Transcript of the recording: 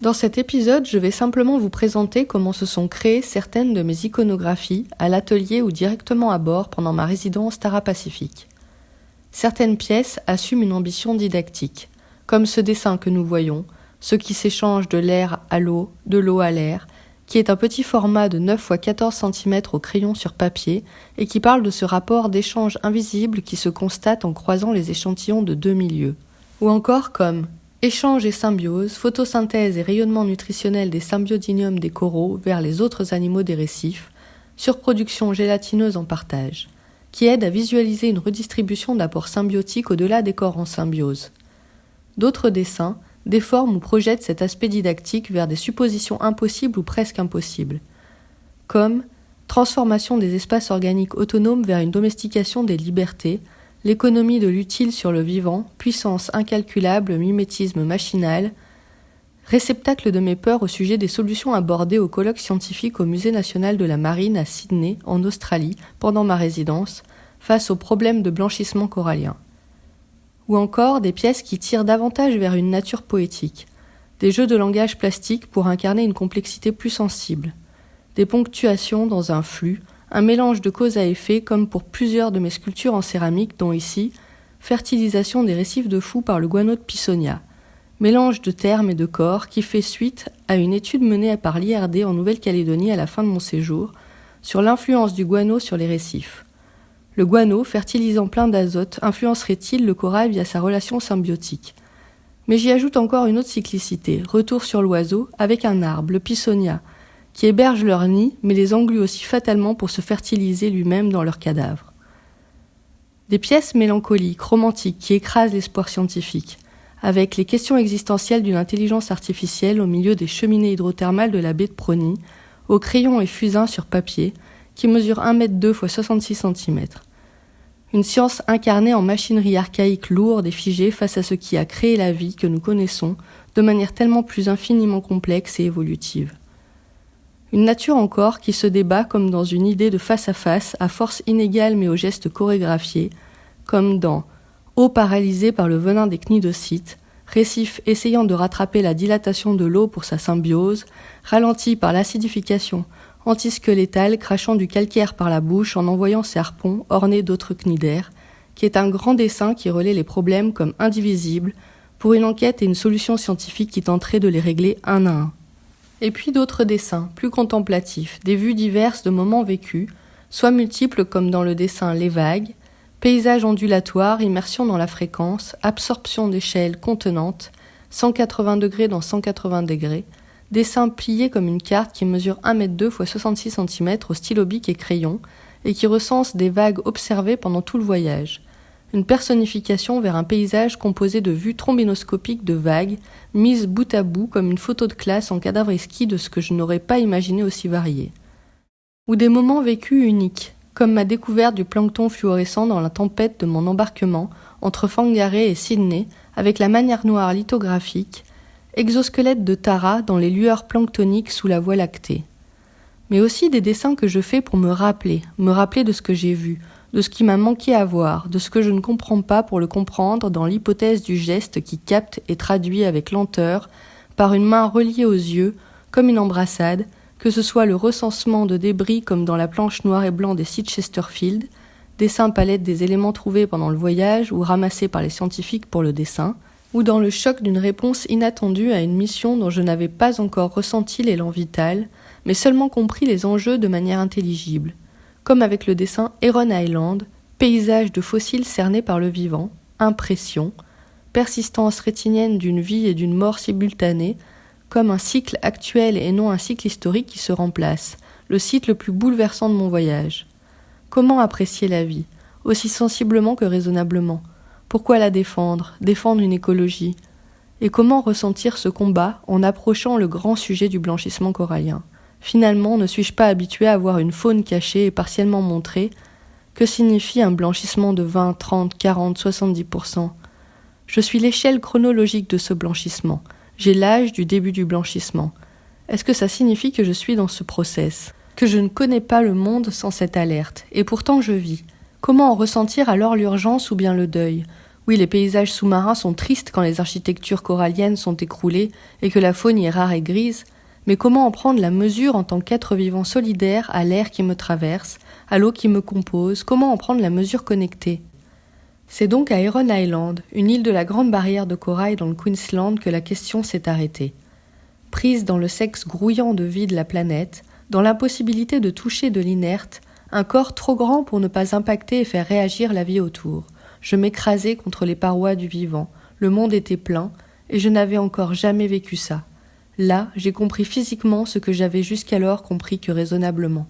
Dans cet épisode, je vais simplement vous présenter comment se sont créées certaines de mes iconographies à l'atelier ou directement à bord pendant ma résidence Tara-Pacifique. Certaines pièces assument une ambition didactique, comme ce dessin que nous voyons, ce qui s'échange de l'air à l'eau, de l'eau à l'air, qui est un petit format de 9 x 14 cm au crayon sur papier et qui parle de ce rapport d'échange invisible qui se constate en croisant les échantillons de deux milieux. Ou encore comme échange et symbiose, photosynthèse et rayonnement nutritionnel des symbiodiniums des coraux vers les autres animaux des récifs, surproduction gélatineuse en partage, qui aide à visualiser une redistribution d'apports symbiotiques au-delà des corps en symbiose. D'autres dessins déforment ou projettent cet aspect didactique vers des suppositions impossibles ou presque impossibles, comme transformation des espaces organiques autonomes vers une domestication des libertés, l'économie de l'utile sur le vivant, puissance incalculable, mimétisme machinal, réceptacle de mes peurs au sujet des solutions abordées au colloque scientifique au Musée national de la marine à Sydney, en Australie, pendant ma résidence, face aux problèmes de blanchissement corallien. Ou encore des pièces qui tirent davantage vers une nature poétique, des jeux de langage plastique pour incarner une complexité plus sensible, des ponctuations dans un flux, un mélange de cause à effet comme pour plusieurs de mes sculptures en céramique dont ici, fertilisation des récifs de fous par le guano de Pissonia, mélange de termes et de corps qui fait suite à une étude menée par l'IRD en Nouvelle-Calédonie à la fin de mon séjour sur l'influence du guano sur les récifs. Le guano, fertilisant plein d'azote, influencerait-il le corail via sa relation symbiotique? Mais j'y ajoute encore une autre cyclicité, retour sur l'oiseau, avec un arbre, le Pissonia, qui héberge leur nid, mais les englue aussi fatalement pour se fertiliser lui-même dans leurs cadavres. Des pièces mélancoliques, romantiques, qui écrasent l'espoir scientifique, avec les questions existentielles d'une intelligence artificielle au milieu des cheminées hydrothermales de la baie de Prony, au crayon et fusain sur papier, qui mesure 1,2 m x 66 cm. Une science incarnée en machinerie archaïque lourde et figée face à ce qui a créé la vie que nous connaissons de manière tellement plus infiniment complexe et évolutive. Une nature encore qui se débat comme dans une idée de face à force inégale mais aux gestes chorégraphiés, comme dans eau paralysée par le venin des cnidocytes, récif essayant de rattraper la dilatation de l'eau pour sa symbiose, ralenti par l'acidification, antisquelettal crachant du calcaire par la bouche en envoyant ses harpons ornés d'autres cnidaires, qui est un grand dessin qui relaie les problèmes comme indivisibles pour une enquête et une solution scientifique qui tenterait de les régler un à un. Et puis d'autres dessins, plus contemplatifs, des vues diverses de moments vécus, soit multiples comme dans le dessin Les Vagues, paysage ondulatoire, immersion dans la fréquence, absorption d'échelle contenante, 180 degrés dans 180 degrés, dessin plié comme une carte qui mesure 1,2 m x 66 cm au stylo bic et crayon et qui recense des vagues observées pendant tout le voyage. Une personnification vers un paysage composé de vues trombinoscopiques de vagues, mises bout à bout comme une photo de classe en cadavre exquis de ce que je n'aurais pas imaginé aussi varié. Ou des moments vécus uniques, comme ma découverte du plancton fluorescent dans la tempête de mon embarquement entre Whangarei et Sydney avec la manière noire lithographique, exosquelette de Tara dans les lueurs planctoniques sous la Voie lactée. Mais aussi des dessins que je fais pour me rappeler de ce que j'ai vu, de ce qui m'a manqué à voir, de ce que je ne comprends pas pour le comprendre dans l'hypothèse du geste qui capte et traduit avec lenteur, par une main reliée aux yeux, comme une embrassade, que ce soit le recensement de débris comme dans la planche noir et blanc des sites Chesterfield, dessin palette des éléments trouvés pendant le voyage ou ramassés par les scientifiques pour le dessin, ou dans le choc d'une réponse inattendue à une mission dont je n'avais pas encore ressenti l'élan vital, mais seulement compris les enjeux de manière intelligible, comme avec le dessin Heron Island, paysage de fossiles cernés par le vivant, impression, persistance rétinienne d'une vie et d'une mort simultanée, comme un cycle actuel et non un cycle historique qui se remplace, le site le plus bouleversant de mon voyage. Comment apprécier la vie, aussi sensiblement que raisonnablement ? Pourquoi la défendre une écologie? Et comment ressentir ce combat en approchant le grand sujet du blanchissement corallien? Finalement, ne suis-je pas habitué à voir une faune cachée et partiellement montrée? Que signifie un blanchissement de 20, 30, 40, 70%? Je suis l'échelle chronologique de ce blanchissement. J'ai l'âge du début du blanchissement. Est-ce que ça signifie que je suis dans ce process? Que je ne connais pas le monde sans cette alerte? Et pourtant je vis. Comment en ressentir alors l'urgence ou bien le deuil? Oui, les paysages sous-marins sont tristes quand les architectures coralliennes sont écroulées et que la faune y est rare et grise, mais comment en prendre la mesure en tant qu'être vivant solidaire à l'air qui me traverse, à l'eau qui me compose, comment en prendre la mesure connectée? C'est donc à Heron Island, une île de la Grande Barrière de Corail dans le Queensland, que la question s'est arrêtée. Prise dans le sexe grouillant de vie de la planète, dans l'impossibilité de toucher de l'inerte, un corps trop grand pour ne pas impacter et faire réagir la vie autour. Je m'écrasais contre les parois du vivant, le monde était plein, et je n'avais encore jamais vécu ça. Là, j'ai compris physiquement ce que j'avais jusqu'alors compris que raisonnablement.